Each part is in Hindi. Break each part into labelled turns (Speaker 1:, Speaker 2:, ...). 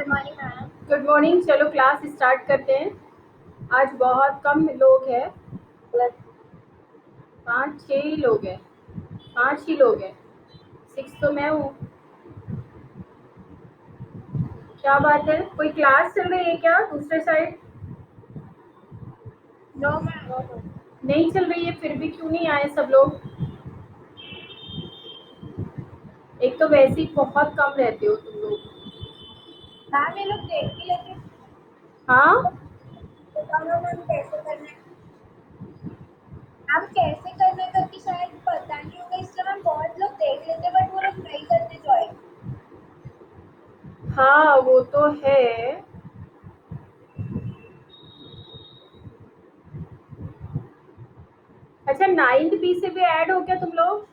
Speaker 1: Good morning ma'am.
Speaker 2: Good morning. चलो क्लास स्टार्ट करते हैं। आज बहुत कम लोग हैं, 5-6 ही लोग हैं, 5 ही लोग हैं। 6 तो मैं हूँ। क्या बात है, कोई क्लास चल रही है क्या दूसरे साइड?
Speaker 1: No ma'am.
Speaker 2: नहीं चल रही है, फिर भी क्यों नहीं आए सब लोग? एक तो वैसे ही बहुत कम रहते हो तुम लोग।
Speaker 1: मैम ये लोग देख भी लेते
Speaker 2: हाँ,
Speaker 1: बताओ मैम कैसे करना है। मैम कैसे करना है करके शायद पता नहीं होगा, इसलिए मैम बहुत लोग देख लेते बट वो लोग नहीं करते ज्वाइन।
Speaker 2: हाँ वो तो है। अच्छा, 9th बी से भी ऐड हो क्या तुम लोग?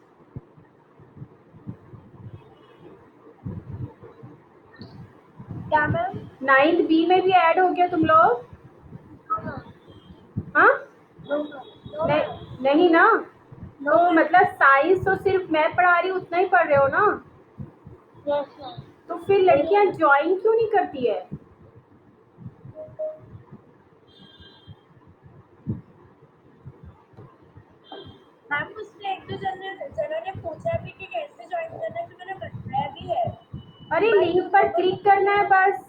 Speaker 1: क्या मैम?
Speaker 2: 9th बी में भी ऐड हो गया तुम लोग? हाँ,
Speaker 1: नो मैम। नो
Speaker 2: नहीं,
Speaker 1: मैम।
Speaker 2: नहीं ना।
Speaker 1: नो
Speaker 2: तो
Speaker 1: मैम।
Speaker 2: मतलब साइंस तो सिर्फ मैं पढ़ा रही हूँ उतना ही पढ़ रहे हो ना?
Speaker 1: Yes ma'am.
Speaker 2: तो फिर लड़कियां ज्वाइन क्यों नहीं करती है?
Speaker 1: मैम मुझसे एक दो जनों ने पूछा भी कि कैसे ज्वाइन करना है, तो मैंने बताया भी है
Speaker 2: अरे
Speaker 1: बट
Speaker 2: लिंक पर
Speaker 1: वो
Speaker 2: क्लिक
Speaker 1: लोग
Speaker 2: करना है बस।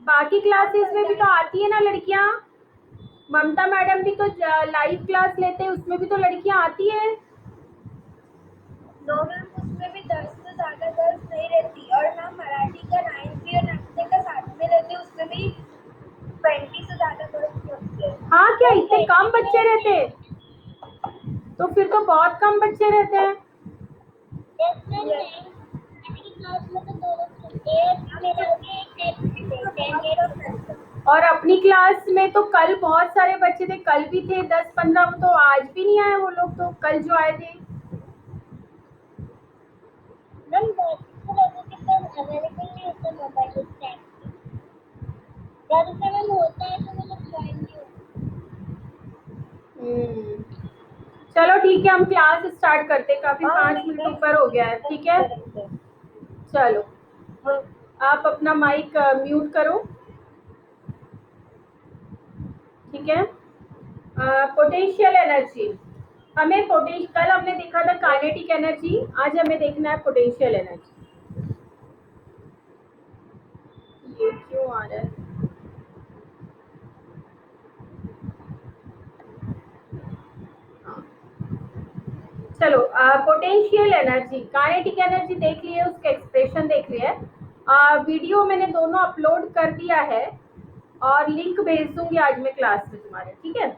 Speaker 2: बाकी
Speaker 1: आप
Speaker 2: क्लासेस में भी तो
Speaker 1: बताइए।
Speaker 2: आती है ना लड़कियां। ममता मैडम भी तो लाइव क्लास लेते हैं, उसमें भी तो लड़कियां आती है।
Speaker 1: नो मैम उसमें भी 10 से ज्यादा गर्ल्स नहीं रहती, और मैम मराठी का 9th और 9th का साथ में रहते, उसमें भी 20 से ज्यादा गर्ल्स नहीं होती है।
Speaker 2: हाँ, क्या
Speaker 1: बस
Speaker 2: इतने
Speaker 1: 20
Speaker 2: कम
Speaker 1: भी
Speaker 2: बच्चे
Speaker 1: रहती
Speaker 2: रहते
Speaker 1: है।
Speaker 2: हैं? तो फिर तो बहुत कम बच्चे रहते हैं।
Speaker 1: Yes ma'am. 9th की क्लास में तो दो लोग एक
Speaker 2: और अपनी क्लास में तो कल बहुत सारे बच्चे थे, कल भी थे 10-15, तो आज भी नहीं आए वो लोग तो कल जो आए थे।
Speaker 1: मैम बाकी लोगों के पास अवेलेबल नहीं होता मोबाइल उस टाइम पे, या जैसे मैम होता है तो वो लोग ज्वाइन नहीं होते।
Speaker 2: हम्म, चलो ठीक है, हम क्लास स्टार्ट करते हैं। काफी 5 मिनट ऊपर हो गया है, ठीक है। चलो, आप अपना माइक म्यूट करो, ठीक है। पोटेंशियल एनर्जी, कल हमने देखा था काइनेटिक एनर्जी, आज हमें देखना है पोटेंशियल एनर्जी। ये क्यों आ रहा है? हाँ, चलो, पोटेंशियल एनर्जी, काइनेटिक एनर्जी देख लिए, उसका एक्सप्रेशन देख लिए। वीडियो मैंने दोनों अपलोड कर दिया है और लिंक भेज दूंगी आज मैं क्लास में तुम्हारे, ठीक है।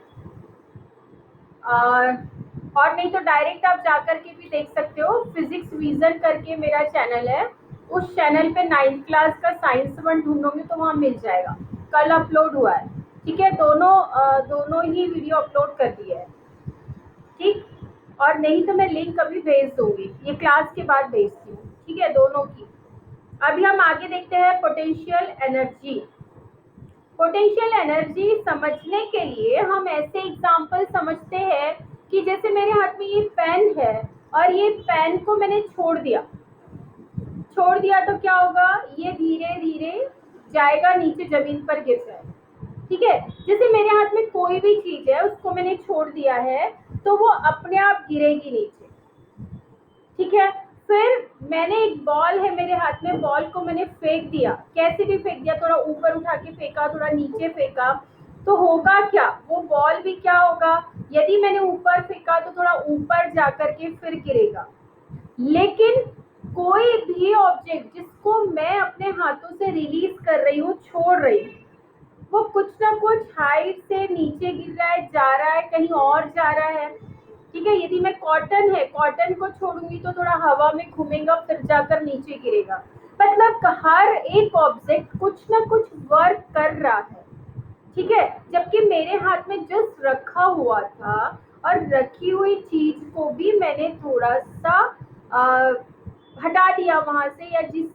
Speaker 2: और नहीं तो डायरेक्ट आप जाकर के भी देख सकते हो। फिजिक्स विजन करके मेरा चैनल है, उस चैनल पे 9th क्लास का साइंस 1 ढूंढोगे तो वहाँ मिल जाएगा। कल अपलोड हुआ है, ठीक है। दोनों ही वीडियो अपलोड कर दिए है, ठीक। और नहीं तो मैं लिंक अभी भेज दूंगी, ये क्लास के बाद भेजती हूँ, ठीक है, दोनों की। अभी हम आगे देखते हैं पोटेंशियल एनर्जी। पोटेंशियल एनर्जी समझने के लिए हम ऐसे एग्जाम्पल समझते हैं कि जैसे मेरे हाथ में ये पेन है और ये पेन को मैंने छोड़ दिया तो क्या होगा? ये धीरे धीरे जाएगा नीचे, जमीन पर गिर जाएगा, ठीक है। जैसे मेरे हाथ में कोई भी चीज है, उसको मैंने छोड़ दिया है तो वो अपने आप गिरेगी नीचे, ठीक है। फिर मैंने एक बॉल है मेरे हाथ में, बॉल को मैंने फेंक दिया, कैसे भी फेंक दिया, थोड़ा ऊपर उठा के फेंका, थोड़ा नीचे फेंका, तो होगा क्या? वो बॉल भी क्या होगा? यदि मैंने ऊपर फेंका तो थोड़ा ऊपर जाकर के फिर गिरेगा। लेकिन कोई भी ऑब्जेक्ट जिसको मैं अपने हाथों से रिलीज कर रही हूँ, छोड़ रही हूँ, वो कुछ ना कुछ हाइट से नीचे गिर रहा है, जा रहा है, कहीं और जा रहा है, ठीक है। यदि मैं कॉटन को छोड़ूंगी तो थोड़ा हवा में घूमेगा, फिर जाकर नीचे गिरेगा। मतलब हर एक ऑब्जेक्ट कुछ ना कुछ वर्क कर रहा है, ठीक है। जबकि मेरे हाथ में जस्ट रखा हुआ था, और रखी हुई चीज को भी मैंने थोड़ा सा आ, हटा दिया वहां से, या जिस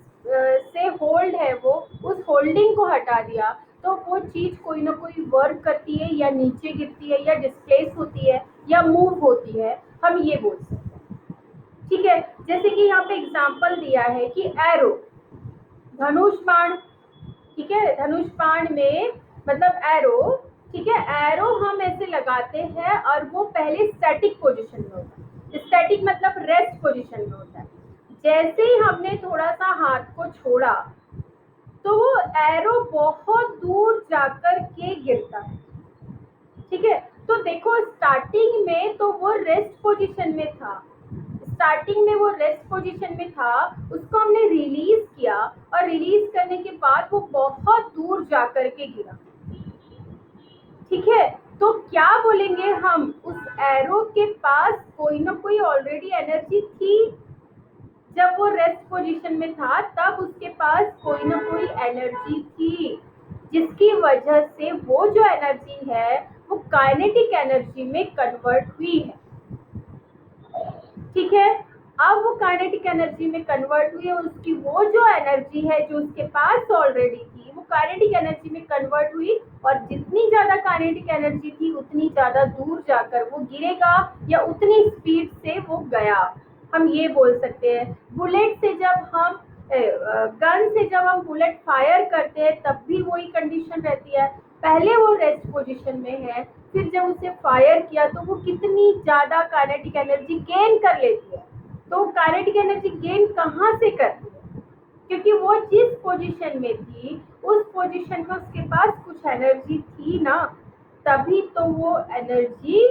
Speaker 2: से होल्ड है वो, उस होल्डिंग को हटा दिया, तो वो चीज कोई ना कोई वर्क करती है, या नीचे गिरती है, या डिस्प्लेस होती है, या मूव होती है, हम ये बोल सकते हैं, ठीक है। जैसे कि यहाँ पे एग्जांपल दिया है कि एरो, धनुष बाण, ठीक है, धनुष बाण में मतलब एरो, ठीक है, एरो हम ऐसे लगाते हैं और वो पहले स्टैटिक पोजीशन में होता है। स्टैटिक मतलब रेस्ट पोजीशन में होता है। जैसे ही हमने थोड़ा सा हाथ को छोड़ा तो वो एरो बहुत दूर जाकर के गिरता है, ठीक है। तो देखो स्टार्टिंग में तो वो रेस्ट पोजीशन में था, स्टार्टिंग में वो रेस्ट पोजीशन में था, उसको हमने रिलीज किया और रिलीज करने के बाद वो बहुत दूर जाकर के गिरा, ठीक है। तो क्या बोलेंगे हम, उस एरो के पास कोई ना कोई ऑलरेडी एनर्जी थी। जब वो रेस्ट पोजीशन में था तब उसके पास कोई ना कोई एनर्जी थी, जिसकी वजह से वो जो एनर्जी है वो काइनेटिक एनर्जी में कन्वर्ट हुई है, ठीक है। अब वो काइनेटिक एनर्जी में कन्वर्ट हुई है, उसकी वो जो एनर्जी है जो उसके पास ऑलरेडी थी वो काइनेटिक एनर्जी में कन्वर्ट हुई, और जितनी ज्यादा काइनेटिक एनर्जी थी उतनी ज्यादा दूर जाकर वो गिरेगा या उतनी स्पीड से वो गया। हम ये बोल सकते हैं बुलेट से जब हम गन से जब हम बुलेट फायर करते हैं तब भी वही कंडीशन रहती है, पहले वो रेस्ट पोजीशन में है, फिर जब उसे फायर किया तो वो कितनी ज्यादा काइनेटिक एनर्जी गेन कर लेती है। तो काइनेटिक एनर्जी गेन कहाँ से करती है, क्योंकि वो जिस पोजीशन में थी उस पोजीशन में उसके पास कुछ एनर्जी थी ना, तभी तो वो एनर्जी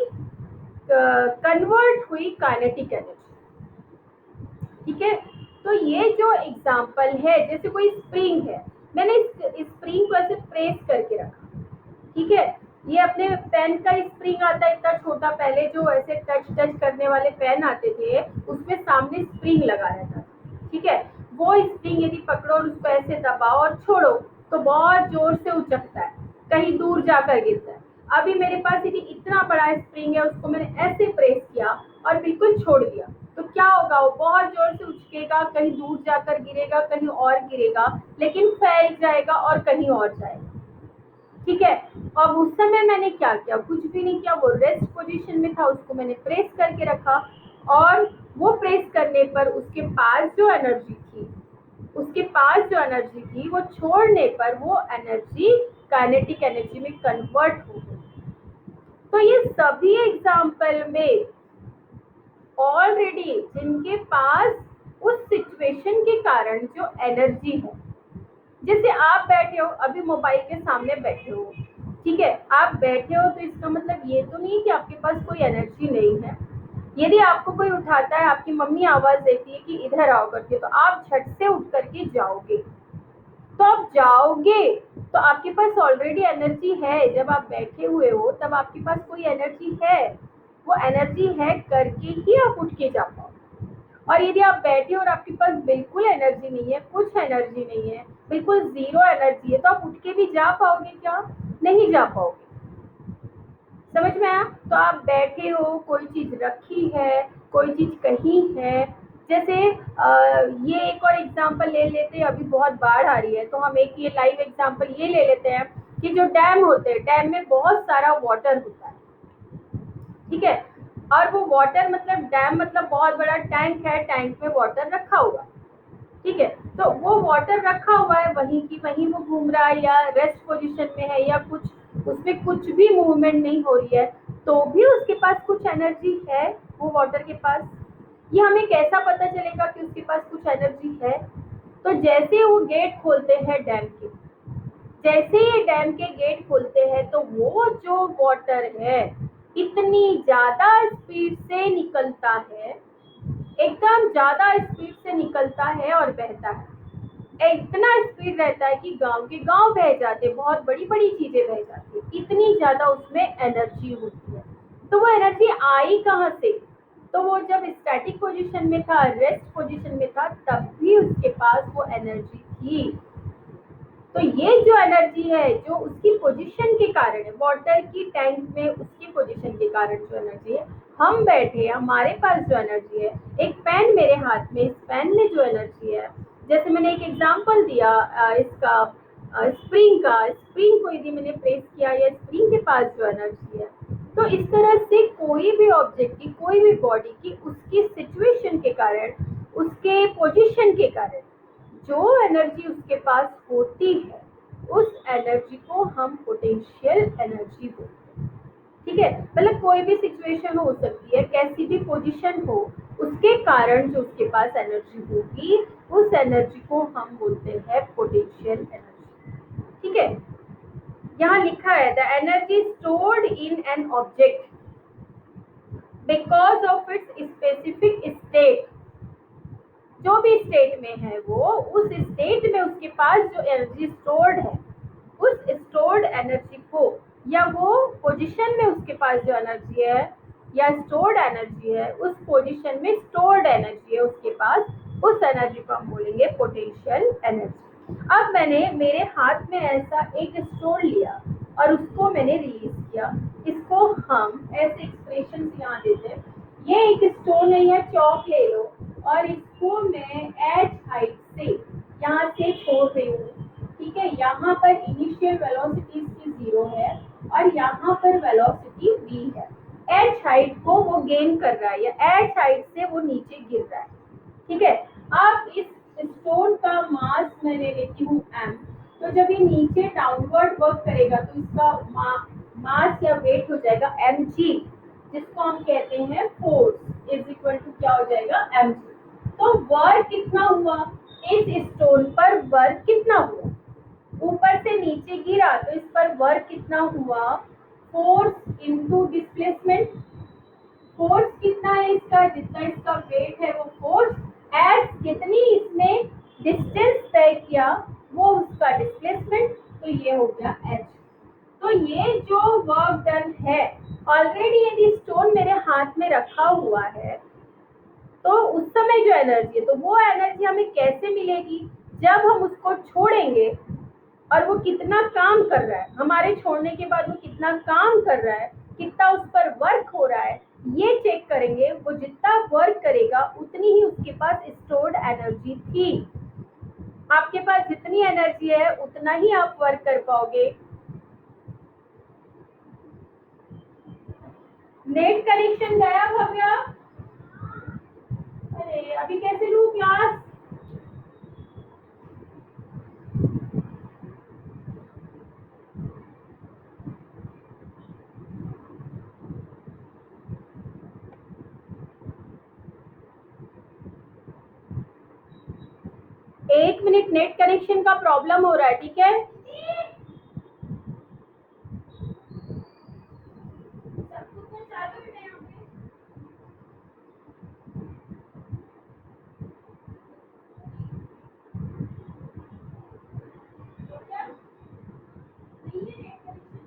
Speaker 2: कन्वर्ट हुई काइनेटिक एनर्जी, ठीक है। तो ये जो एग्जांपल है, जैसे कोई स्प्रिंग है, मैंने इस स्प्रिंग को ऐसे प्रेस करके रखा, ठीक है। ये अपने पेन का स्प्रिंग आता है इतना छोटा, पहले जो ऐसे टच टच करने वाले पेन आते थे उसमें सामने स्प्रिंग लगा रहता था, ठीक है। वो स्प्रिंग यदि पकड़ो और उसको ऐसे दबाओ और छोड़ो तो बहुत जोर से उचकता है, कहीं दूर जाकर गिरता है। अभी मेरे पास यदि इतना बड़ा स्प्रिंग है, उसको मैंने ऐसे प्रेस किया और बिल्कुल छोड़ दिया, तो क्या होगा, वो बहुत जोर से उचकेगा, कहीं दूर जाकर गिरेगा, कहीं और गिरेगा, लेकिन फैल जाएगा और कहीं और जाएगा, ठीक है। अब उस समय मैंने क्या किया, कुछ भी नहीं किया, वो रेस्ट पोजीशन में था, उसको मैंने प्रेस करके रखा, और वो प्रेस करने पर उसके पास जो एनर्जी थी, उसके पास जो एनर्जी थी वो छोड़ने पर वो एनर्जी काइनेटिक एनर्जी में कन्वर्ट हो गई। तो ये सभी एग्जाम्पल में ऑलरेडी जिनके पास उस सिचुएशन के कारण जो एनर्जी है, जैसे आप बैठे हो अभी मोबाइल के सामने बैठे हो, ठीक है, आप बैठे हो तो इसका मतलब ये तो नहीं कि आपके पास कोई एनर्जी नहीं है। यदि आपको कोई उठाता है, आपकी मम्मी आवाज देती है कि इधर आओ करके, तो आप झट से उठ करके जाओगे, तो आप जाओगे तो आपके पास ऑलरेडी एनर्जी है। जब आप बैठे हुए हो तब आपके पास कोई एनर्जी है, वो एनर्जी है करके ही आप उठ के जा पाओ। और यदि आप बैठे और आपके पास बिल्कुल एनर्जी नहीं है, कुछ एनर्जी नहीं है, बिल्कुल जीरो एनर्जी है, तो आप उठ के भी जा पाओगे क्या, नहीं जा पाओगे। समझ में आया। तो आप बैठे हो, कोई चीज रखी है, कोई चीज कहीं है, जैसे ये एक और एग्जांपल ले लेते हैं, अभी बहुत बाढ़ आ रही है तो हम एक ये लाइव एग्जांपल ये ले लेते हैं कि जो डैम होते हैं, डैम में बहुत सारा वाटर होता है, ठीक है। और वो वाटर मतलब डैम मतलब बहुत बड़ा टैंक है, टैंक में वाटर रखा हुआ है, ठीक है। तो वो वाटर रखा हुआ है, वहीं की वहीं वो घूम रहा है या रेस्ट पोजीशन में है या कुछ उसमें कुछ भी मूवमेंट नहीं हो रही है, तो भी उसके पास कुछ एनर्जी है वो वाटर के पास। ये हमें कैसा पता चलेगा कि उसके पास कुछ एनर्जी है, तो जैसे वो गेट खोलते हैं डैम के, जैसे ही डैम के गेट खुलते हैं तो वो जो वाटर है इतनी ज्यादा स्पीड से निकलता है, एकदम ज्यादा स्पीड से निकलता है और बहता है। इतना स्पीड रहता है कि गांव के गांव बह जाते, बहुत बड़ी बड़ी चीजें बह जाती, इतनी ज्यादा उसमें एनर्जी होती है। तो वो एनर्जी आई कहाँ से, तो वो जब स्टैटिक पोजीशन में था, रेस्ट पोजीशन में था, तब भी उसके पास वो एनर्जी थी। तो ये जो एनर्जी है जो उसकी पोजीशन के कारण है, वाटर की टैंक में उसकी पोजीशन के कारण जो एनर्जी है, हम बैठे हमारे पास जो एनर्जी है, एक पेन मेरे हाथ में, इस पेन में जो एनर्जी है, जैसे मैंने एक एग्जांपल दिया इसका स्प्रिंग का, स्प्रिंग को यदि मैंने प्रेस किया या स्प्रिंग के पास जो एनर्जी है, तो इस तरह से कोई भी ऑब्जेक्ट की, कोई भी बॉडी की उसकी सिचुएशन के कारण, उसके पोजीशन के कारण जो एनर्जी उसके पास होती है उस एनर्जी को हम पोटेंशियल एनर्जी बोलते हैं। ठीक है, मतलब कोई भी सिचुएशन हो सकती है, कैसी भी पोजीशन हो, उसके कारण जो उसके पास एनर्जी होगी उस एनर्जी को हम बोलते हैं पोटेंशियल एनर्जी। ठीक है, यहाँ लिखा है the energy stored in an object because of its specific state. जो भी स्टेट में है वो, उस स्टेट में उसके पास जो एनर्जी स्टोर्ड है उस स्टोर्ड एनर्जी को, या वो पोजीशन में उसके पास जो एनर्जी है या स्टोर्ड एनर्जी है, उस पोजीशन में स्टोर्ड एनर्जी है उसके पास, उस एनर्जी को हम बोलेंगे पोटेंशियल एनर्जी। अब मैंने मेरे हाथ में ऐसा एक स्टोन लिया और उसको मैंने रिलीज किया, इसको हम ऐसे एक्सप्रेशन यहाँ देते हैं। ये एक स्टोन है या चौक ले लो और इसको मैं एच हाइट से यहाँ से छोड़ रही हूँ। ठीक है, यहाँ पर इनिशियल वेलोसिटी इसकी 0 है और यहाँ पर वेलोसिटी v है। एच हाइट को वो गेन कर रहा है या एच हाइट से वो नीचे गिर रहा है। ठीक है, अब इस स्टोन का मास मैंने लेती हूँ m, तो जब ये नीचे डाउनवर्ड वर्क करेगा तो इसका मास या वेट हो जाएगा mg, जिसको हम कहते हैं फोर्स इज इक्वल टू क्या हो जाएगा mg। तो वर्क कितना हुआ, इस स्टोन पर वर्क कितना हुआ, ऊपर से नीचे गिरा तो इस पर वर्क कितना हुआ, फोर्स इनटू डिस्प्लेसमेंट। फोर्स कितना है इसका, जितना इसका वेट है वो फोर्स, एज कितनी इसने डिस्टेंस तय किया वो उसका डिस्प्लेसमेंट, तो ये हो गया एच। तो ये जो वर्क डन है, ऑलरेडी यदि स्टोन मेरे हाथ में रखा हुआ है तो उस समय जो एनर्जी है, तो वो एनर्जी हमें कैसे मिलेगी, जब हम उसको छोड़ेंगे और वो कितना काम कर रहा है, हमारे छोड़ने के बाद वो कितना काम कर रहा है, कितना उस पर वर्क हो रहा है, ये चेक करेंगे। वो जितना वर्क करेगा उतनी ही उसके पास स्टोर्ड एनर्जी थी। आपके पास जितनी एनर्जी है उतना ही आप वर्क कर पाओगे। नेट कनेक्शन गया भव्या, अरे अभी कैसे लूं क्लास। 1 मिनट, नेट कनेक्शन का प्रॉब्लम हो रहा है। ठीक है, सब कुछ चालू है यहाँ पे। तो क्या नहीं है नेट कनेक्शन।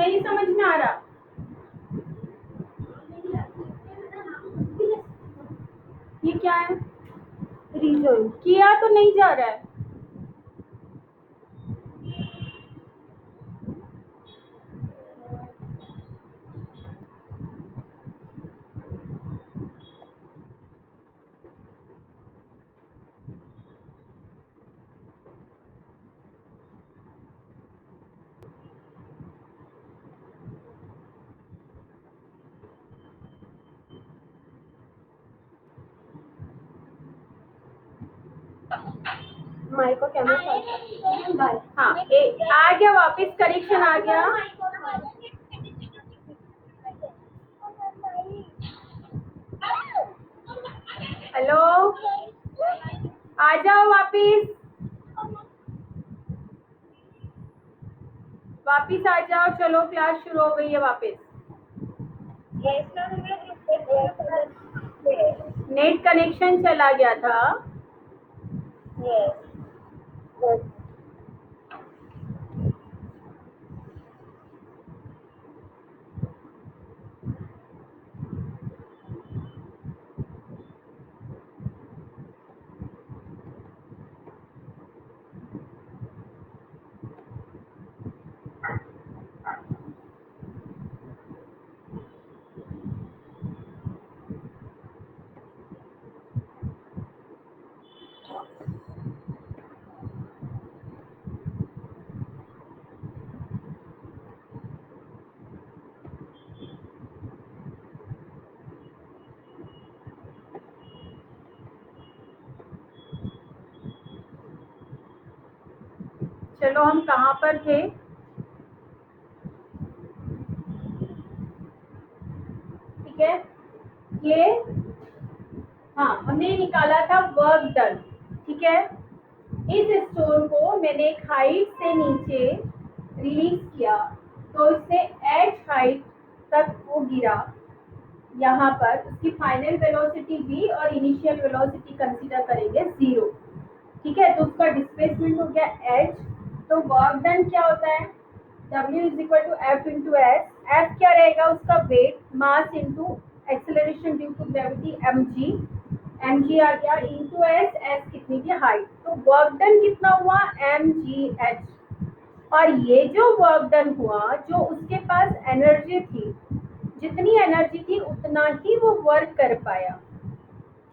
Speaker 2: नहीं समझ में आ रहा? ये क्या है? रिजॉल्व किया तो नहीं जा रहा है। माइक को कैमरा हाँ आ गया वापस, करेक्शन आ गया। हेलो, आ जाओ वापिस, वापिस आ जाओ, चलो क्लास शुरू हो गई है वापिस। नेट कनेक्शन चला गया था। चलो हम कहाँ पर थे? ठीक है, ये हाँ हमने निकाला था वर्क डन। ठीक है, इस स्टोन को मैंने एक हाइट से नीचे रिलीज किया तो इससे एच हाइट तक वो गिरा। यहाँ पर उसकी फाइनल वेलोसिटी v और इनिशियल वेलोसिटी कंसीडर करेंगे 0। ठीक है, तो उसका डिस्प्लेसमेंट हो गया h। तो वर्क डन क्या होता है? w is equal to F into S. F क्या रहेगा? उसका weight, mass into acceleration due to gravity mg आ गया इंटू एस। एस कितनी की? हाइट। तो वर्क डन कितना हुआ? mgh। और ये जो वर्क डन हुआ, जो उसके पास एनर्जी थी, जितनी एनर्जी थी उतना ही वो वर्क कर पाया।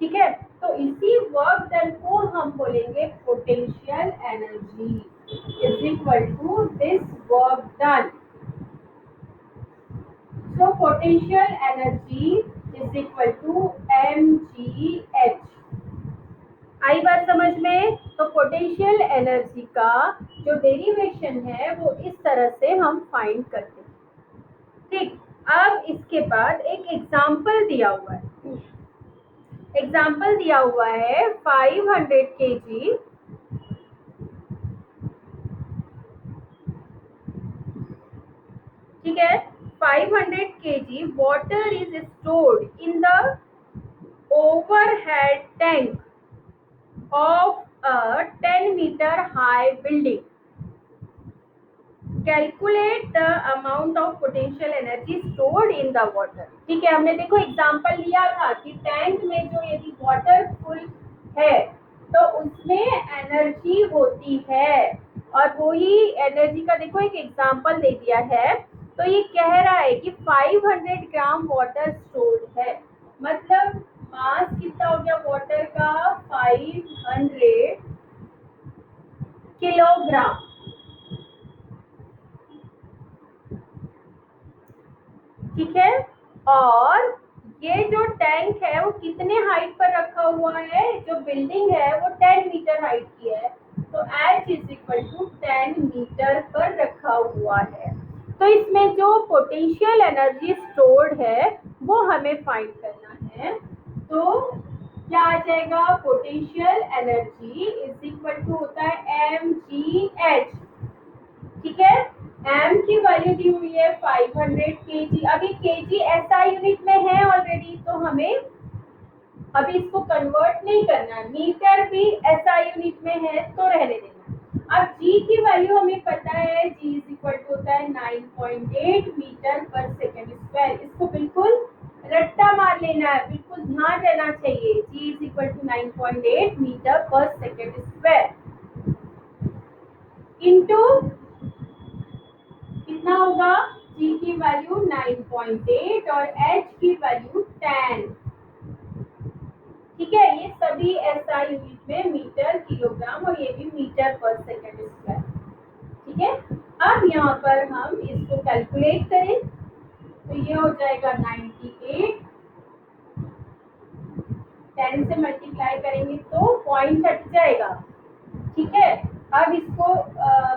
Speaker 2: ठीक है, तो इसी वर्क डन को हम बोलेंगे potential energy is equal to this work done. So potential energy is equal to mgh। आई बात समझ में? तो पोटेंशियल एनर्जी का जो डेरिवेशन है वो इस तरह से हम फाइंड करते हैं। ठीक, अब इसके बाद एक एग्जाम्पल दिया हुआ है। एग्जाम्पल दिया हुआ है 500 kg। ठीक है, 500 kg water is stored in the overhead tank of a 10 metre high building. Calculate the amount of potential energy stored in the water. ठीक है, हमने देखो एग्जांपल लिया था कि टैंक में जो यदि वाटर फुल है तो उसमें एनर्जी होती है, और वही एनर्जी का देखो एक एग्जांपल दे दिया है। तो ये कह रहा है कि 500 ग्राम वाटर स्टोर्ड है, मतलब मास कितना हो गया वाटर का? 500 किलोग्राम। ठीक है, और ये जो टैंक है वो कितने हाइट पर रखा हुआ है? जो बिल्डिंग है वो 10 मीटर हाइट की है, तो h is equal to 10 metre पर रखा हुआ है। तो इसमें जो पोटेंशियल एनर्जी स्टोर्ड है वो हमें फाइंड करना है। तो क्या आ जाएगा? Potential energy is equal to होता है mgh। ठीक है, m की वैल्यू दी हुई है 500 kg। अभी kg SI यूनिट में है ऑलरेडी, तो हमें अभी इसको कन्वर्ट नहीं करना है। मीटर भी SI यूनिट में है तो रहने देना। अब g की वैल्यू हमें पता है, g इज इक्वल टू होता है 9.8 मीटर पर सेकेंड स्क्वायर। इसको बिल्कुल रट्टा मार लेना है, बिल्कुल ध्यान रहना चाहिए। G is equal to 9.8 metre पर सेकेंड स्क्वायर इंटू कितना होगा, G की वैल्यू 9.8 और H की वैल्यू 10। ठीक है, ये सभी SI यूनिट में मीटर, किलोग्राम और ये भी मीटर पर सेकेंड स्क्वायर। ठीक है, अब यहाँ पर हम इसको कैलकुलेट करें तो ये हो जाएगा 98, 10 से मल्टीप्लाई करेंगे तो पॉइंट हट जाएगा। ठीक है, अब इसको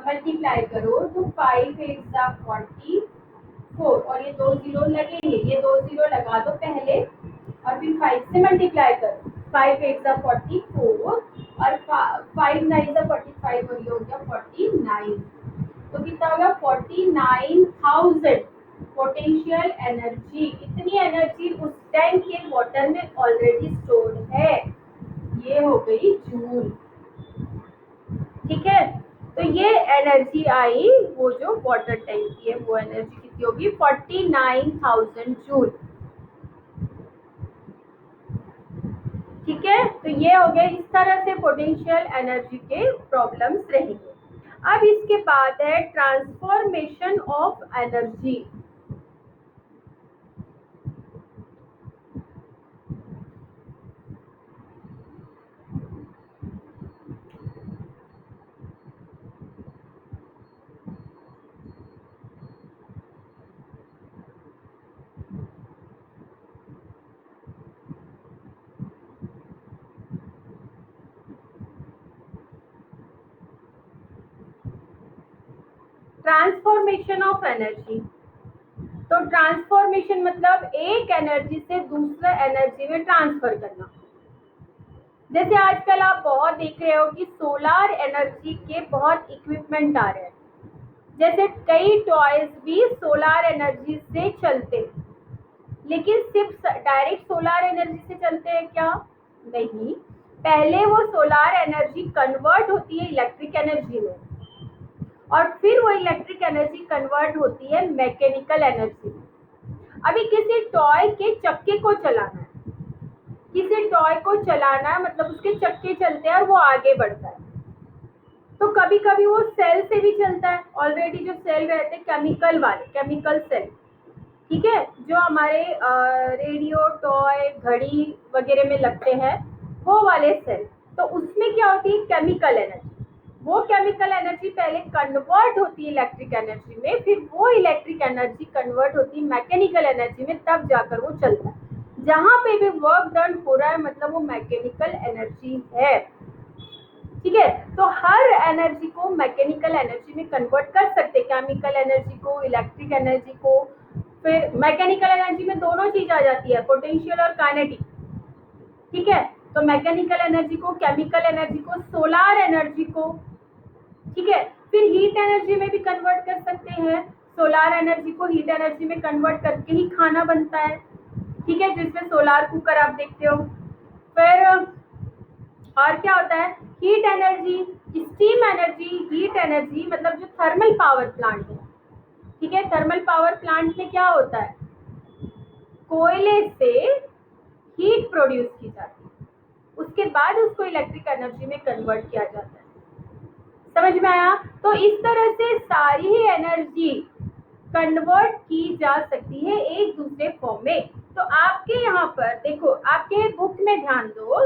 Speaker 2: मल्टीप्लाई करो तो 5 8 44 और ये 2 जीरो लगेंगे, ये 2 जीरो लगा दो पहले और फिर 5 से मल्टीप्लाई करो। 5 8 44 और 5 9 45 और ये हो गया 49। तो कितना होगा 49,000 पोटेंशियल एनर्जी। इतनी एनर्जी उस टैंक के वाटर में ऑलरेडी स्टोर्ड है, ये हो गई जूल। ठीक है, तो ये एनर्जी आई वो जो वाटर टैंक की है, वो एनर्जी कितनी होगी 49,000 जूल। ठीक है, तो ये हो गए, इस तरह से पोटेंशियल एनर्जी के प्रॉब्लम्स रहेंगे। अब इसके बाद है transformation of energy. Transformation of energy, तो ट्रांसफॉर्मेशन मतलब एक एनर्जी से दूसरे एनर्जी में ट्रांसफर करना। जैसे आजकल आप बहुत देख रहे हो कि सोलार एनर्जी के बहुत इक्विपमेंट आ रहे हैं, जैसे कई टॉयज भी सोलार एनर्जी से चलते हैं। लेकिन सिर्फ डायरेक्ट सोलार एनर्जी से चलते हैं क्या? नहीं, पहले वो सोलार एनर्जी कन्वर्ट होती है इलेक्ट्रिक एनर्जी में और फिर वो इलेक्ट्रिक एनर्जी कन्वर्ट होती है मैकेनिकल एनर्जी में। अभी किसी टॉय के चक्के को चलाना है, किसी टॉय को चलाना है मतलब उसके चक्के चलते हैं और वो आगे बढ़ता है, तो कभी कभी वो सेल से भी चलता है। ऑलरेडी जो सेल रहते हैं केमिकल वाले, केमिकल सेल, ठीक है, जो हमारे रेडियो, टॉय, घड़ी वगैरह में लगते हैं, वो वाले सेल। तो उसमें क्या होती है केमिकल एनर्जी। वो केमिकल एनर्जी पहले कन्वर्ट होती है इलेक्ट्रिक एनर्जी में, फिर वो इलेक्ट्रिक एनर्जी कन्वर्ट होती है मैकेनिकल एनर्जी में, तब जाकर वो चलता है। जहां पे भी वर्क डन हो रहा है मतलब वो मैकेनिकल एनर्जी है। ठीक है, तो हर एनर्जी को मैकेनिकल एनर्जी में कन्वर्ट कर सकते हैं, केमिकल एनर्जी को, इलेक्ट्रिक एनर्जी को। फिर मैकेनिकल एनर्जी में दोनों चीज आ जाती है, पोटेंशियल और काइनेटिक। ठीक है, तो मैकेनिकल एनर्जी को, केमिकल एनर्जी को, सोलार एनर्जी को, ठीक है, फिर हीट एनर्जी में भी कन्वर्ट कर सकते हैं। सोलार एनर्जी को हीट एनर्जी में कन्वर्ट करके ही खाना बनता है। ठीक है, जिसमें सोलार कुकर आप देखते हो। फिर और क्या होता है, heat energy, steam energy, heat energy मतलब जो थर्मल पावर प्लांट है। ठीक है, थर्मल पावर प्लांट में क्या होता है, कोयले से हीट प्रोड्यूस की जाती है, उसके बाद उसको इलेक्ट्रिक एनर्जी में कन्वर्ट किया जाता है। समझ में आया? तो इस तरह से सारी ही एनर्जी कन्वर्ट की जा सकती है एक दूसरे फॉर्म में। तो आपके यहाँ पर देखो, आपके बुक में ध्यान दो,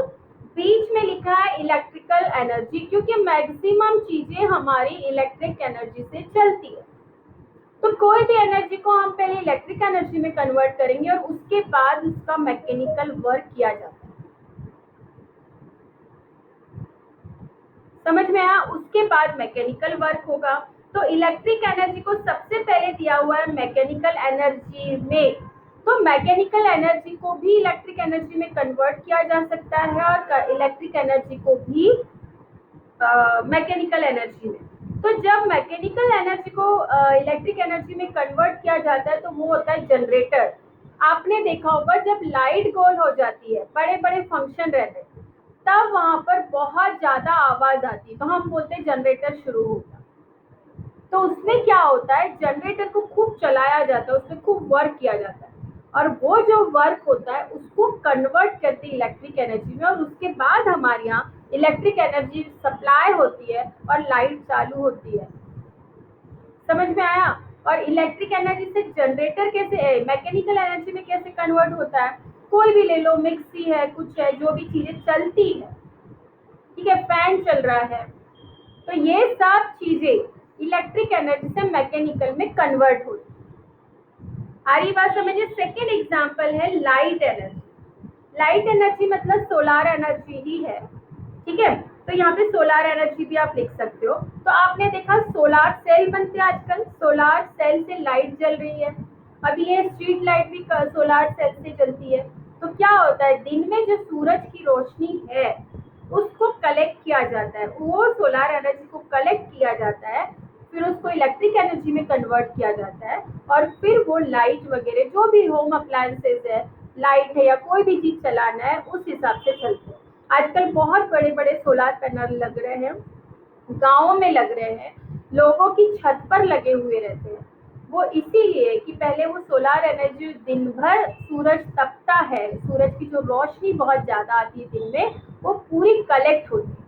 Speaker 2: बीच में लिखा है इलेक्ट्रिकल एनर्जी, क्योंकि मैक्सिमम चीजें हमारी इलेक्ट्रिक एनर्जी से चलती है। तो कोई भी एनर्जी को हम पहले इलेक्ट्रिक एनर्जी में कन्वर्ट करेंगे और उसके बाद उसका मैकेनिकल वर्क किया जाता है। समझ में आया? उसके बाद मैकेनिकल वर्क होगा। तो इलेक्ट्रिक एनर्जी को सबसे पहले दिया हुआ है मैकेनिकल एनर्जी में, तो मैकेनिकल एनर्जी को भी इलेक्ट्रिक एनर्जी में कन्वर्ट किया जा सकता है और इलेक्ट्रिक एनर्जी को भी मैकेनिकल एनर्जी में। तो जब मैकेनिकल एनर्जी को इलेक्ट्रिक एनर्जी में कन्वर्ट किया जाता है तो वो होता है जनरेटर। आपने देखा होगा जब लाइट गोल हो जाती है, बड़े बड़े फंक्शन रहते हैं, तब वहां पर बहुत ज्यादा आवाज आती है, तो हम बोलते हैं जनरेटर शुरू होगा। तो उसमें क्या होता है, जनरेटर को खूब चलाया जाता है, उसमें खूब वर्क किया जाता है, और वो जो वर्क होता है उसको कन्वर्ट करते हैं इलेक्ट्रिक एनर्जी में, और उसके बाद हमारे यहाँ इलेक्ट्रिक एनर्जी सप्लाई होती है और लाइट चालू होती है। समझ में आया? और इलेक्ट्रिक एनर्जी से जनरेटर कैसे, मैकेनिकल एनर्जी में कैसे कन्वर्ट होता है, कोई भी ले लो, मिक्सी है, कुछ है, जो भी चीजें चलती है, ठीक है, फैन चल रहा है, तो ये सब चीजें इलेक्ट्रिक एनर्जी से मैकेनिकल में कन्वर्ट होती है। आ रही बात समझिए? सेकेंड एग्जाम्पल है लाइट एनर्जी। लाइट एनर्जी मतलब सोलार एनर्जी ही है, ठीक है। तो यहाँ पे सोलार एनर्जी भी आप लिख सकते हो। तो आपने देखा सोलार सेल बनते हैं आजकल, सोलार सेल से लाइट जल रही है, अभी ये स्ट्रीट लाइट भी सोलार सेल से चलती है। तो क्या होता है, दिन में जो सूरज की रोशनी है उसको कलेक्ट किया जाता है, वो सोलार एनर्जी को कलेक्ट किया जाता है, फिर उसको इलेक्ट्रिक एनर्जी में कन्वर्ट किया जाता है, और फिर वो लाइट वगैरह जो भी होम अप्लायंसेज है, लाइट है या कोई भी चीज चलाना है, उस हिसाब से चलते हैं। आजकल बहुत बड़े बड़े सोलार पैनल लग रहे हैं, गाँव में लग रहे हैं, लोगों की छत पर लगे हुए रहते हैं। वो इसीलिए कि पहले वो सोलार एनर्जी दिन भर सूरज तपता है, सूरज की जो रोशनी बहुत ज्यादा आती है दिन में, वो पूरी कलेक्ट होती है,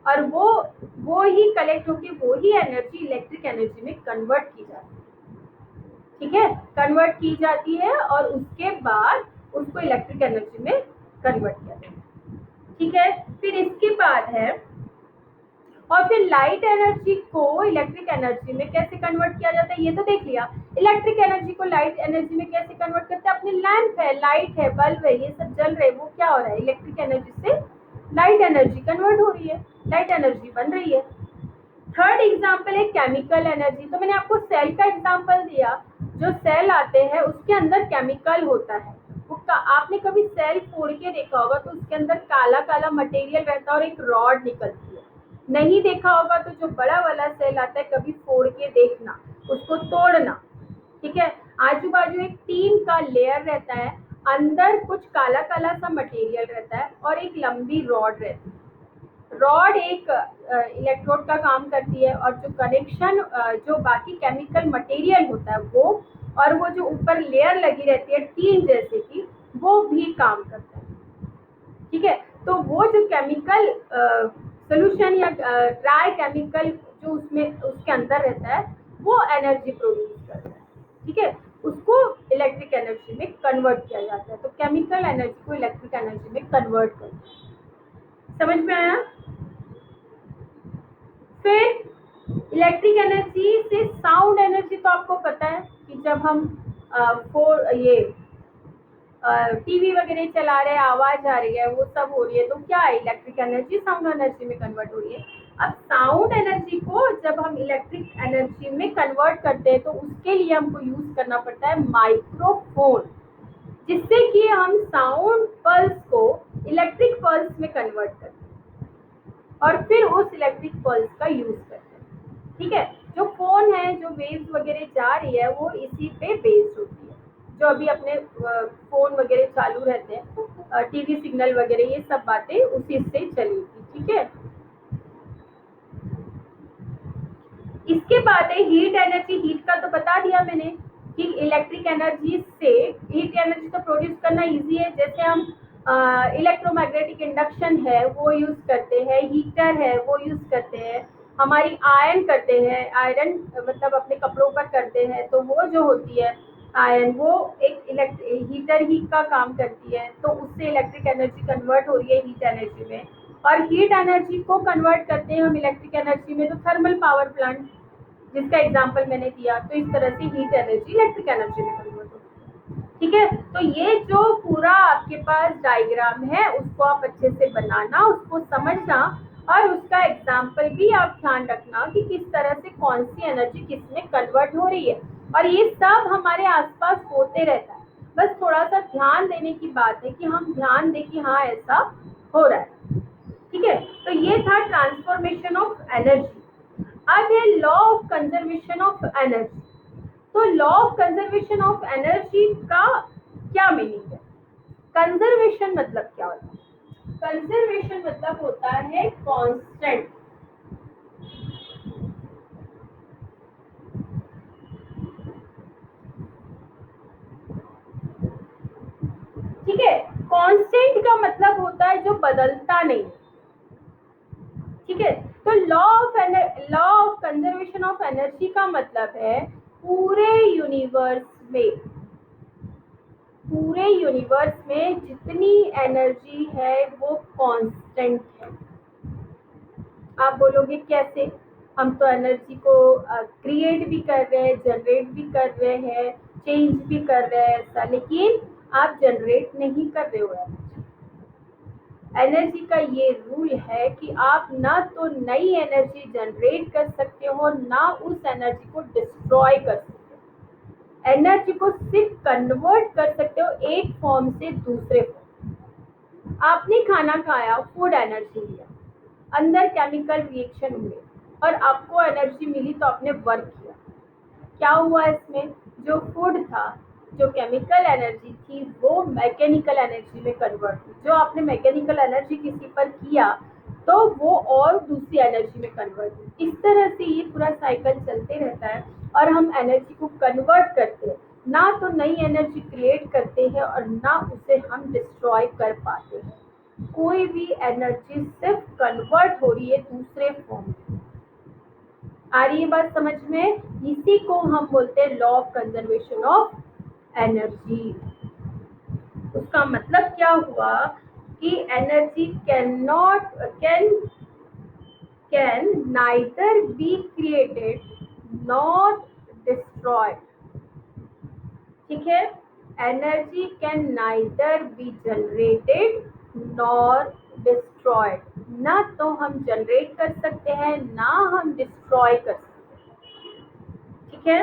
Speaker 2: और वो ही कलेक्ट होकर वो ही एनर्जी इलेक्ट्रिक एनर्जी में कन्वर्ट की जाती है, ठीक है, कन्वर्ट की जाती है, और उसके बाद उसको इलेक्ट्रिक एनर्जी में कन्वर्ट किया जाता है, ठीक है। फिर इसके बाद है, और फिर लाइट एनर्जी को इलेक्ट्रिक एनर्जी में कैसे कन्वर्ट किया जाता है, ये तो देख लिया। इलेक्ट्रिक एनर्जी को लाइट एनर्जी में कैसे कन्वर्ट करते हैं, अपने लैंप है, लाइट है, बल्ब है, ये सब जल रहे हैं, वो क्या हो रहा है, इलेक्ट्रिक एनर्जी से लाइट एनर्जी कन्वर्ट हो रही है, लाइट एनर्जी बन रही है। थर्ड एग्जाम्पल है केमिकल एनर्जी। तो मैंने आपको सेल का एग्जाम्पल दिया, जो सेल आते हैं उसके अंदर केमिकल होता है, आपने कभी सेल फोड़ के देखा होगा तो उसके अंदर काला काला मटेरियल रहता है और एक रॉड निकलती है। नहीं देखा होगा तो जो बड़ा वाला सेल आता है कभी फोड़ के देखना, उसको तोड़ना, ठीक है। आजू बाजू एक टीन का लेयर रहता है, अंदर कुछ काला काला सा मटेरियल रहता है और एक लंबी रॉड रहती है। रॉड एक इलेक्ट्रोड का काम करती है, और जो कनेक्शन जो बाकी केमिकल मटेरियल होता है वो, और वो जो ऊपर लेयर लगी रहती है टीन जैसे की, वो भी काम करता है, ठीक है। तो वो जो केमिकल सोल्यूशन या ड्राई केमिकल जो उसमें उसके अंदर रहता है, वो एनर्जी प्रोड्यूस करता है, ठीक है, उसको इलेक्ट्रिक एनर्जी में कन्वर्ट किया जाता है। तो केमिकल एनर्जी को इलेक्ट्रिक एनर्जी में कन्वर्ट करता है। समझ में आया? फिर इलेक्ट्रिक एनर्जी से साउंड एनर्जी, तो आपको पता है कि जब हम ये टीवी वगैरह चला रहे हैं, आवाज आ रही है, वो सब हो रही है, तो क्या है, इलेक्ट्रिक एनर्जी साउंड एनर्जी में कन्वर्ट हो रही है। अब साउंड एनर्जी को जब हम इलेक्ट्रिक एनर्जी में कन्वर्ट करते हैं तो उसके लिए हमको यूज करना पड़ता है माइक्रोफोन, जिससे कि हम साउंड पल्स को इलेक्ट्रिक पल्स में कन्वर्ट करते हैं और फिर उस इलेक्ट्रिक पल्स का यूज करते हैं, ठीक है। जो फोन है, जो वेव्स वगैरह जा रही है, वो इसी पे बेस्ड होती है। जो अभी अपने फोन वगैरह चालू रहते हैं, टीवी सिग्नल वगैरह, ये सब बातें उसी से चलेगी, ठीक है। इसके बाद है हीट एनर्जी। हीट का तो बता दिया मैंने कि इलेक्ट्रिक एनर्जी से हीट एनर्जी तो प्रोड्यूस करना इजी है, जैसे हम इलेक्ट्रोमैग्नेटिक इंडक्शन है वो यूज करते हैं, हीटर है वो यूज करते हैं, हमारी आयरन करते हैं, आयरन मतलब अपने कपड़ों पर करते हैं, तो वो जो होती है आयरन, वो एक हीटर ही का काम करती है, तो उससे इलेक्ट्रिक एनर्जी कन्वर्ट हो रही है हीट एनर्जी में। और हीट एनर्जी को कन्वर्ट करते हैं हम इलेक्ट्रिक एनर्जी में, तो थर्मल पावर प्लांट जिसका एग्जांपल मैंने दिया, तो इस तरह से हीट एनर्जी इलेक्ट्रिक एनर्जी में कन्वर्ट होती है, ठीक है। तो ये जो पूरा आपके पास डायग्राम है उसको आप अच्छे से बनाना, उसको समझना, और उसका एग्जाम्पल भी आप ध्यान रखना कि किस तरह से कौन सी एनर्जी किस में कन्वर्ट हो रही है, और ये सब हमारे आसपास होते रहता है। बस थोड़ा सा ध्यान देने की बात है कि हम ध्यान दें कि हाँ ऐसा हो रहा है, ठीक है। तो ये था ट्रांसफॉर्मेशन ऑफ एनर्जी। अब है law of conservation of energy. तो law of conservation of energy का क्या मीनिंग है? कंजर्वेशन मतलब क्या होता है? कंजर्वेशन मतलब होता है कांस्टेंट। ठीक है। कांस्टेंट का मतलब होता है जो बदलता नहीं, ठीक है। तो law of conservation of energy का मतलब है पूरे यूनिवर्स में, पूरे यूनिवर्स में जितनी एनर्जी है वो कांस्टेंट है। आप बोलोगे कैसे? हम तो एनर्जी को क्रिएट भी कर रहे हैं, जनरेट भी कर रहे हैं, चेंज भी कर रहे हैं ऐसा, लेकिन आप जनरेट नहीं कर रहे हो एनर्जी। एनर्जी का ये रूल है कि आप ना तो नई एनर्जी जनरेट कर सकते हो, ना उस एनर्जी को डिस्ट्रॉय कर सकते हो। एनर्जी को सिर्फ कन्वर्ट कर सकते हो एक फॉर्म से दूसरे फॉर्म। आपने खाना खाया, फूड एनर्जी लिया, अंदर केमिकल रिएक्शन हुए और आपको एनर्जी मिली तो आपने वर्क किया। क्या हुआ इसमें? जो फूड था, जो केमिकल एनर्जी थी, वो मैकेनिकल एनर्जी में कन्वर्ट हुई। जो आपने मैकेनिकल एनर्जी किसी पर किया तो वो और दूसरी एनर्जी में कन्वर्ट हुई। इस तरह से ये पूरा साइकिल चलते रहता है और हम एनर्जी को कन्वर्ट करते हैं, ना तो नई एनर्जी क्रिएट करते हैं और ना उसे हम डिस्ट्रॉय कर पाते हैं। कोई भी एनर्जी सिर्फ कन्वर्ट हो रही है दूसरे फॉर्म में। आ रही है बात समझ में? इसी को हम बोलते हैं law of conservation of energy. उसका मतलब क्या हुआ कि energy can neither be created not destroyed, ठीक है। Energy can neither be generated nor destroyed, ना तो हम जनरेट कर सकते हैं ना हम डिस्ट्रॉय कर सकते हैं, ठीक है।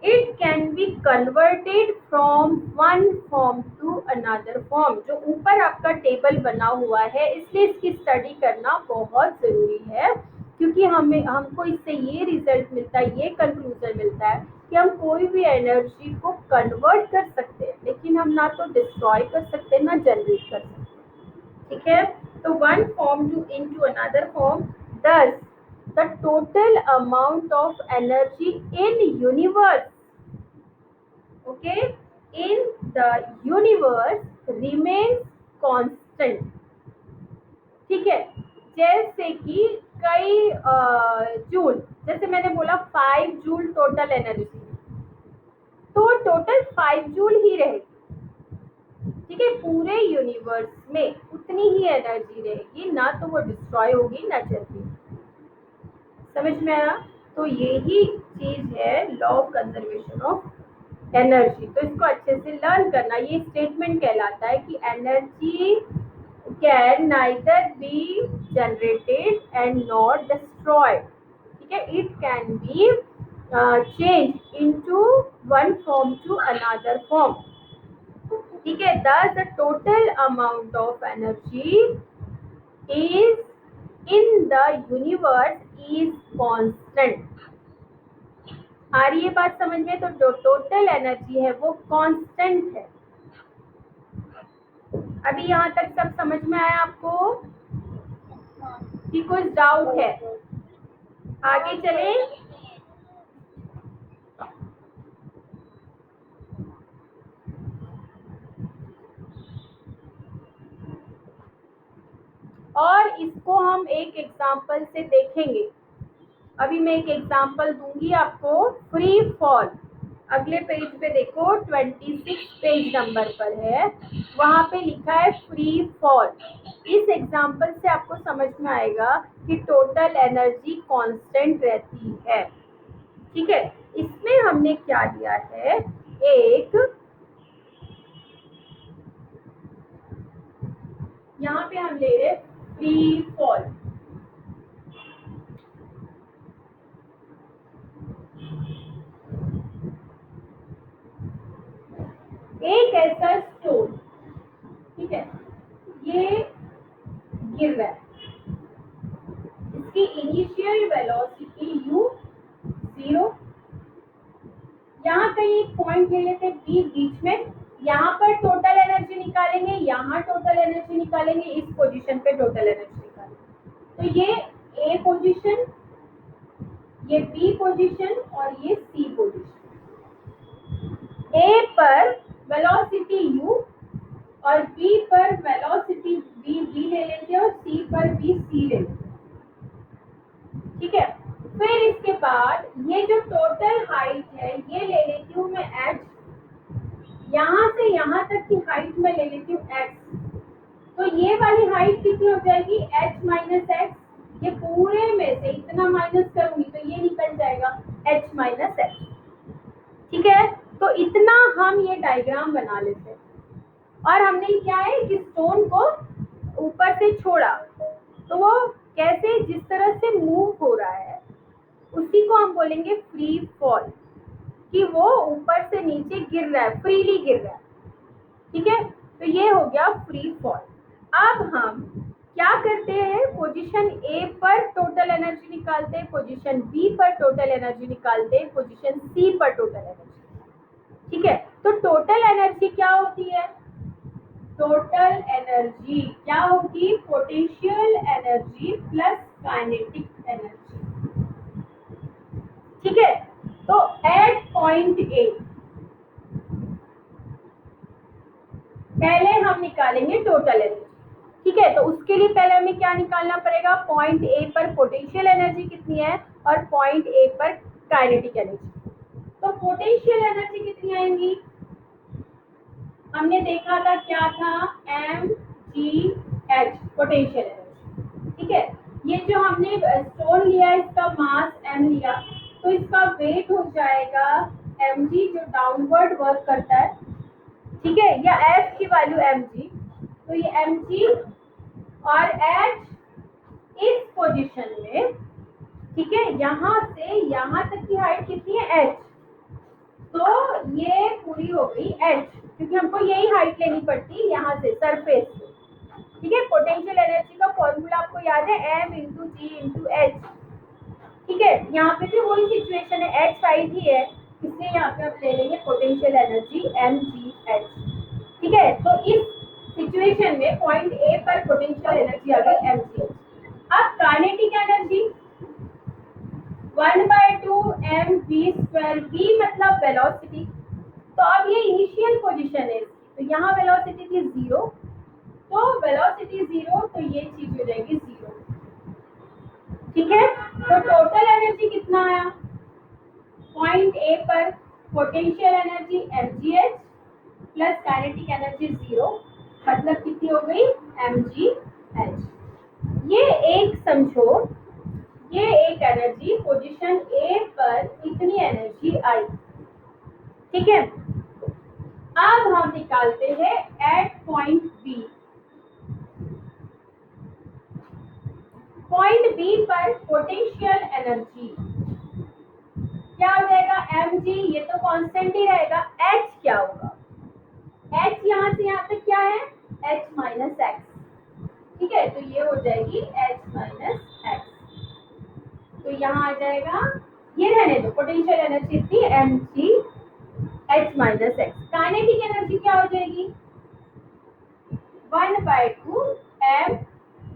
Speaker 2: It can be converted from one form to another form. जो ऊपर आपका टेबल बना हुआ है, इसलिए इसकी स्टडी करना बहुत जरूरी है, क्योंकि हमको इससे ये रिजल्ट मिलता है, ये कंक्लूजन मिलता है कि हम कोई भी एनर्जी को कन्वर्ट कर सकते हैं, लेकिन हम ना तो डिस्ट्रॉय कर सकते ना जनरेट कर सकते, ठीक है। तो one form to into another form, thus the total amount of energy in universe, okay, in the universe remains constant, ठीक है। जैसे कि कई जूल, जैसे मैंने बोला 5 जूल टोटल एनर्जी, तो टोटल 5 जूल ही रहेगी, ठीक है। पूरे यूनिवर्स में उतनी ही एनर्जी रहेगी, ना तो वो डिस्ट्रॉय होगी ना चलेगी। समझ में आया? तो यही चीज है law of conservation of energy. तो इसको अच्छे से लर्न करना। ये स्टेटमेंट कहलाता है कि energy can neither be generated and not destroyed, ठीक है। It can be change into one form to another form, ठीक है। thus the total amount of energy is in the universe is constant। आ रही है बात समझ में? तो जो टोटल एनर्जी है वो कांस्टेंट है। अभी यहाँ तक सब समझ में आया आपको कि कुछ डाउट है? आगे चले। और इसको हम एक एग्जांपल से देखेंगे। अभी मैं एक एग्जांपल दूंगी आपको, फ्री फॉल। अगले पेज पे देखो, 26 पेज नंबर पर है, वहां पे लिखा है फ्री फॉल। इस एग्जांपल से आपको समझ में आएगा कि टोटल एनर्जी कांस्टेंट रहती है, ठीक है। इसमें हमने क्या लिया है, एक यहाँ पे हम ले रहे फ्री फॉल। एक ऐसा स्टोन, ठीक है, ये गिर रहा है, इसकी इनिशियल वेलोसिटी u 0, यहाँ कहीं एक पॉइंट ले लेते हैं बी बीच में, यहाँ पर टोटल एनर्जी निकालेंगे, यहाँ टोटल एनर्जी निकालेंगे, इस पोजीशन पे टोटल एनर्जी निकालेंगे। तो ये ए पोजीशन, ये बी पोजीशन और ये सी पोजीशन। ए पर वेलोसिटी u, और B पर वेलोसिटी V ले लेते हैं और C पर V C ले लेते हैं। ठीक है, फिर इसके बाद ये जो टोटल हाइट है ये ले लेती हूँ मैं h, यहाँ से यहाँ तक की हाइट में ले लेती हूँ x, तो ये वाली हाइट कितनी हो जाएगी h माइनस एक्स, ये पूरे में से इतना माइनस करूंगी तो ये निकल जाएगा h माइनस एक्स। ठीक है, तो इतना हम ये डायग्राम बना लेते हैं और हमने क्या है कि स्टोन को ऊपर से छोड़ा तो वो कैसे जिस तरह से मूव हो रहा है उसी को हम बोलेंगे फ्री फॉल, कि वो ऊपर से नीचे गिर रहा है, फ्रीली गिर रहा है। ठीक है, तो ये हो गया फ्री फॉल। अब हम क्या करते हैं, पोजीशन ए पर टोटल एनर्जी निकालते हैं, पोजीशन बी पर टोटल एनर्जी निकालते हैं, पोजीशन सी पर टोटल एनर्जी। ठीक है, तो टोटल एनर्जी क्या होती है, टोटल एनर्जी क्या होगी, potential energy plus kinetic energy. ठीक है, तो एट पॉइंट ए पहले हम निकालेंगे टोटल एनर्जी। ठीक है, तो उसके लिए पहले हमें क्या निकालना पड़ेगा, पॉइंट ए पर पोटेंशियल एनर्जी कितनी है और पॉइंट ए पर काइनेटिक एनर्जी। तो पोटेंशियल एनर्जी कितनी आएंगी, हमने देखा था क्या था, M G H potential energy. ठीक है, ये जो हमने स्टोन लिया इसका मास एम लिया तो इसका वेट हो जाएगा एम जी जो डाउनवर्ड वर्क करता है। ठीक है, या एफ की वैल्यू एम जी, तो ये एम जी और एच इस पोजीशन में। ठीक है, यहाँ से यहाँ तक की हाइट कितनी है एच, तो ये पूरी हो गई एच, क्योंकि हमको यही हाइट लेनी पड़ती यहाँ से सरफेस से। ठीक है, पोटेंशियल एनर्जी का फॉर्मूला आपको याद है, एम इंटू जी इंटू एच। ठीक है, यहाँ पे भी वही सिचुएशन है, एच हाइट ही है, इसलिए यहाँ पे आप ले लेंगे potential energy M G H. ठीक है, तो इस सिचुएशन में पॉइंट ए पर पोटेंशियल एनर्जी आ गई एम जी एच। अब काइनेटिक एनर्जी 1/2 mv², v मतलब वेलोसिटी, तो अब ये इनिशियल पोजीशन है इसकी, तो यहाँ वेलोसिटी थी 0, तो वेलोसिटी 0 तो ये चीज हो जाएगी 0। ठीक है, तो टोटल एनर्जी कितना आया, पॉइंट ए पर potential energy mgh plus kinetic energy 0, मतलब कितनी हो गई mgh। ये एक समझो, ये एक एनर्जी पोजीशन ए पर इतनी एनर्जी आई। ठीक है, अब हम निकालते हैं at point B. Point B पर पोटेंशियल एनर्जी क्या हो जाएगा, एम जी, ये तो कांस्टेंट ही रहेगा, एच क्या होगा, एच यहाँ से यहाँ तक क्या है एच माइनस एक्स। ठीक है, तो ये हो जाएगी एच माइनस एक्स, तो यहाँ आ जाएगा, ये रहने दो, पोटेंशियल एनर्जी थी M G H minus X. Kinetic energy क्या हो जाएगी 1/2 एम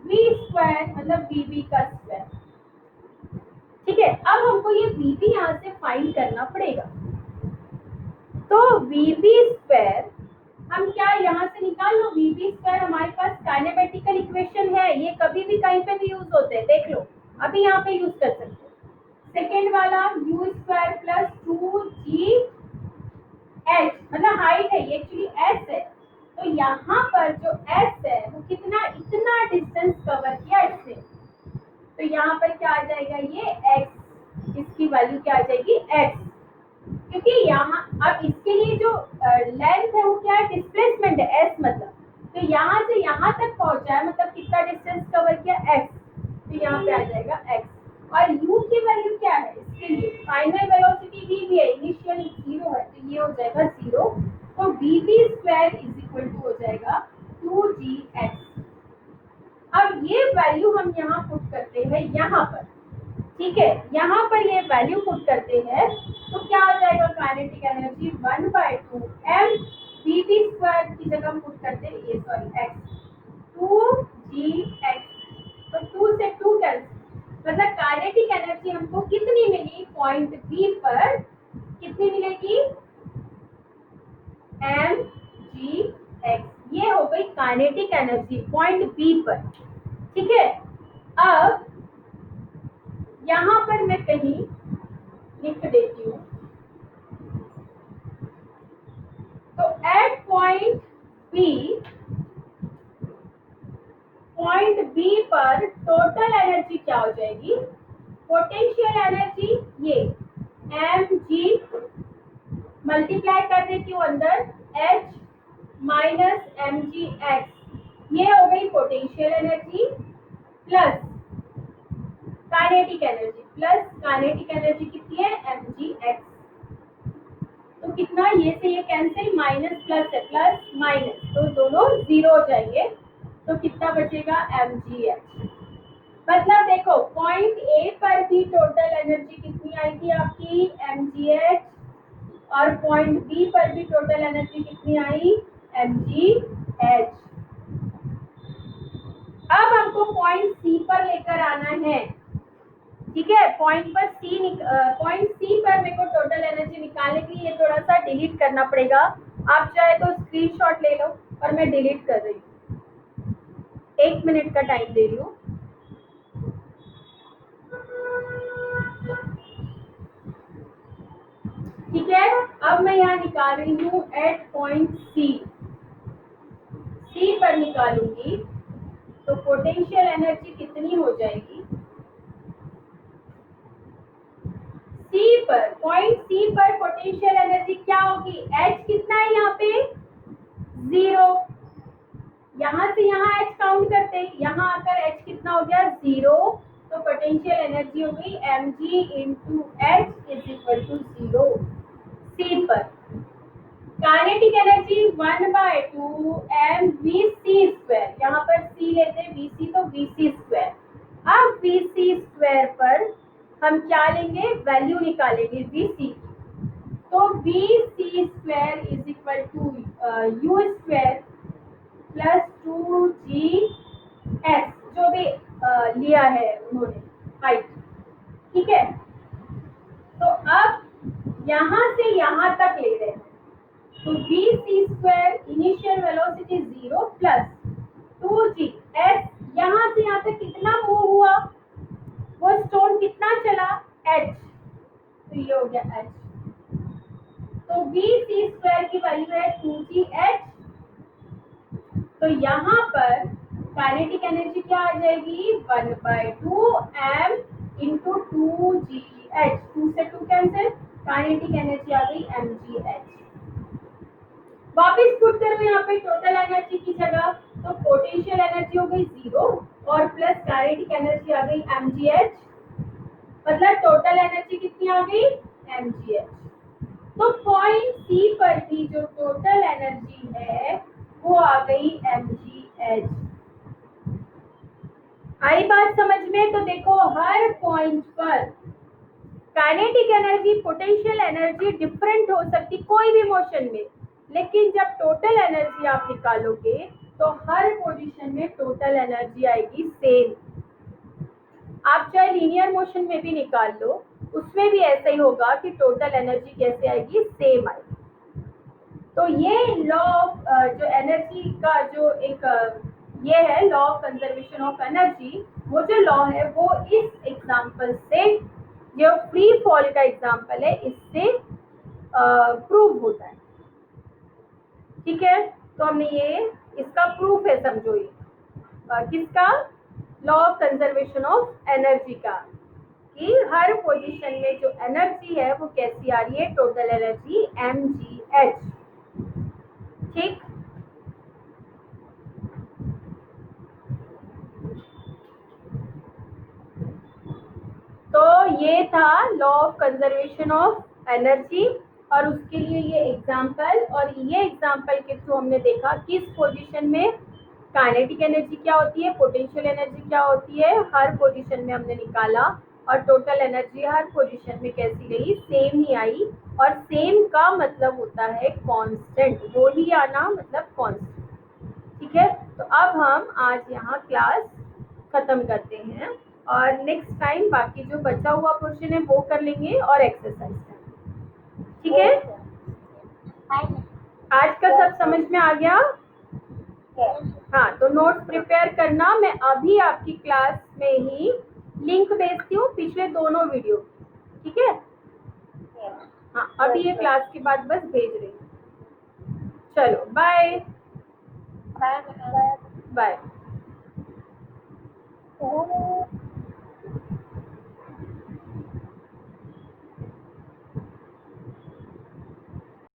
Speaker 2: v² मतलब वीबी का स्क्वायर। ठीक है, अब हमको ये वीबी यहाँ से फाइंड करना पड़ेगा, तो वीबी² हम क्या यहाँ से निकाल लो, वीबी² हमारे पास काइनेमेटिकल इक्वेशन है, ये कभी भी कहीं पे भी यूज होते हैं, देख लो अभी यहाँ पे यूज कर सकते हो। सेकेंड वाला u² प्लस 2g h मतलब हाइट है, ये एक्चुअली s है, तो यहाँ पर जो s है वो कितना, इतना डिस्टेंस कवर किया इससे, तो यहाँ पर क्या आ जाएगा ये x, इसकी वैल्यू क्या आ जाएगी x, क्योंकि यहाँ अब इसके लिए जो लेंथ है वो क्या है, डिस्प्लेसमेंट है s मतलब, तो यहाँ से यहाँ तक पहुंचा है मतलब कितना डिस्टेंस कवर किया x, तो यहाँ पे आ जाएगा x। और u की वैल्यू क्या है, इसके लिए फाइनल वेलोसिटी v भी है, इनिशियल 0 है, तो ये हो जाएगा 0, तो vv² इज इक्वल टू हो जाएगा 2gx। अब ये वैल्यू हम यहाँ पुट करते हैं यहाँ पर। ठीक है, यहाँ पर ये वैल्यू पुट करते हैं तो क्या हो जाएगा, काइनेटिक एनर्जी 1/2 m vv² की जगह पुट करते हैं ये, सॉरी x, 2gx, तो 2 से 2 कैंसिल, मतलब काइनेटिक एनर्जी हमको कितनी मिली, पॉइंट बी पर कितनी मिलेगी mgh एक्स। ये हो गई काइनेटिक एनर्जी पॉइंट बी पर। ठीक है, अब यहां पर मैं कहीं लिख देती हूँ। तो एट पॉइंट बी पर टोटल एनर्जी क्या हो जाएगी? पोटेंशियल एनर्जी ये एम जी मल्टीप्लाई कर देती हूँ अंदर H minus M G X, ये हो गई potential energy plus kinetic energy. Plus kinetic energy कितनी है? M G X. तो कितना, ये से ये कैंसिल, माइनस प्लस है, प्लस माइनस तो दोनों जीरो हो जाएंगे। तो कितना बचेगा? M G H. मतलब देखो पॉइंट ए पर भी टोटल एनर्जी कितनी आई थी आपकी? M G H. और पॉइंट बी पर भी टोटल एनर्जी कितनी आई? M G H. अब हमको पॉइंट सी पर लेकर आना है। ठीक है, पॉइंट सी पर मेरे को टोटल एनर्जी निकालने के लिए ये थोड़ा सा डिलीट करना पड़ेगा। आप चाहे तो स्क्रीनशॉट ले लो और मैं डिलीट कर रही हूँ। 1 मिनट का टाइम दे रही हूँ। ठीक है, अब मैं यहाँ निकाल रही हूँ एट पॉइंट सी पर निकालूंगी तो पोटेंशियल एनर्जी कितनी हो जाएगी? सी पर, पॉइंट सी पर पोटेंशियल एनर्जी क्या होगी? एच कितना है यहाँ पे? 0। यहाँ से यहाँ एच काउंट करते हैं, यहाँ आकर एच कितना हो गया? 0। तो पोटेंशियल एनर्जी हो गई M G into H is equal to 0 C पर। Kinetic energy 1/2 M V C square, यहाँ पर सी लेते हैं वी सी, तो वी सी स्क्वायर। अब वी सी स्क्वायर पर हम क्या लेंगे? वैल्यू निकालेंगे वी सी की। तो V C square is equal to U square plus 2g S, जो भी लिया है उन्होंने हाइट। ठीक है, तो अब यहाँ से यहाँ तक ले रहे हैं, तो V C square initial velocity 0 plus 2g S, यहाँ से यहाँ तक कितना मूव हुआ? वो स्टोन कितना चला? h, तो ये हो गया h। तो वी सी स्क्वायर की वैल्यू है 2g h। तो यहाँ पर काइनेटिक एनर्जी क्या आ जाएगी? 1/2 एम इंटू 2g h, 2 से 2 कैंसिल, काइनेटिक एनर्जी आ गई एम जी एच। वापिस पुट करो यहाँ पे टोटल एनर्जी की जगह, तो पोटेंशियल एनर्जी हो गई 0 और प्लस काइनेटिक एनर्जी आ गई एम जी एच। मतलब टोटल एनर्जी कितनी आ गई? M G H. तो पॉइंट सी पर भी जो टोटल एनर्जी है वो आ गई एम जी एच। आई बात समझ में? तो देखो हर पॉइंट पर kinetic energy, potential energy different हो सकती कोई भी मोशन में, लेकिन जब टोटल एनर्जी आप निकालोगे तो हर पोजीशन में टोटल एनर्जी आएगी सेम। आप चाहे लीनियर मोशन में भी निकाल लो, उसमें भी ऐसा ही होगा कि टोटल एनर्जी कैसे आएगी? सेम आएगी। तो ये लॉ ऑफ जो एनर्जी का जो एक ये है law of conservation of energy, वो जो लॉ है वो इस एग्जांपल से, जो फ्री फॉल का एग्जांपल है, इससे प्रूव होता है। ठीक है, तो हमने ये इसका प्रूफ है, समझो ये किसका? Law of conservation of energy का, कि हर पोजीशन में जो एनर्जी है वो कैसी आ रही है? Total energy M G H. ठीक, तो ये था law of conservation of energy, और उसके लिए ये एग्जांपल, और ये एग्जांपल के थ्रू हमने देखा किस पोजीशन में काइनेटिक एनर्जी क्या होती है, पोटेंशियल एनर्जी क्या होती है, हर पोजीशन में हमने निकाला, और टोटल एनर्जी हर पोजीशन में कैसी रही? सेम ही आई। और सेम का मतलब होता है कांस्टेंट, वो ही आना मतलब कांस्टेंट। ठीक है, तो अब हम आज यहाँ क्लास खत्म करते हैं, और नेक्स्ट टाइम बाकी जो बचा हुआ पोर्शन है वो कर लेंगे और एक्सरसाइज करेंगे। ठीक है, आज का सब समझ में आ गया?
Speaker 1: है।
Speaker 2: हाँ, तो नोट्स प्रिपेयर करना। मैं अभी आपकी क्लास में ही लिंक भेजती हूँ पिछले दोनों वीडियो, ठीक है? हाँ, अभी ये क्लास के बाद बस भेज रही हूँ। चलो बाय
Speaker 1: बाय।
Speaker 2: बाय।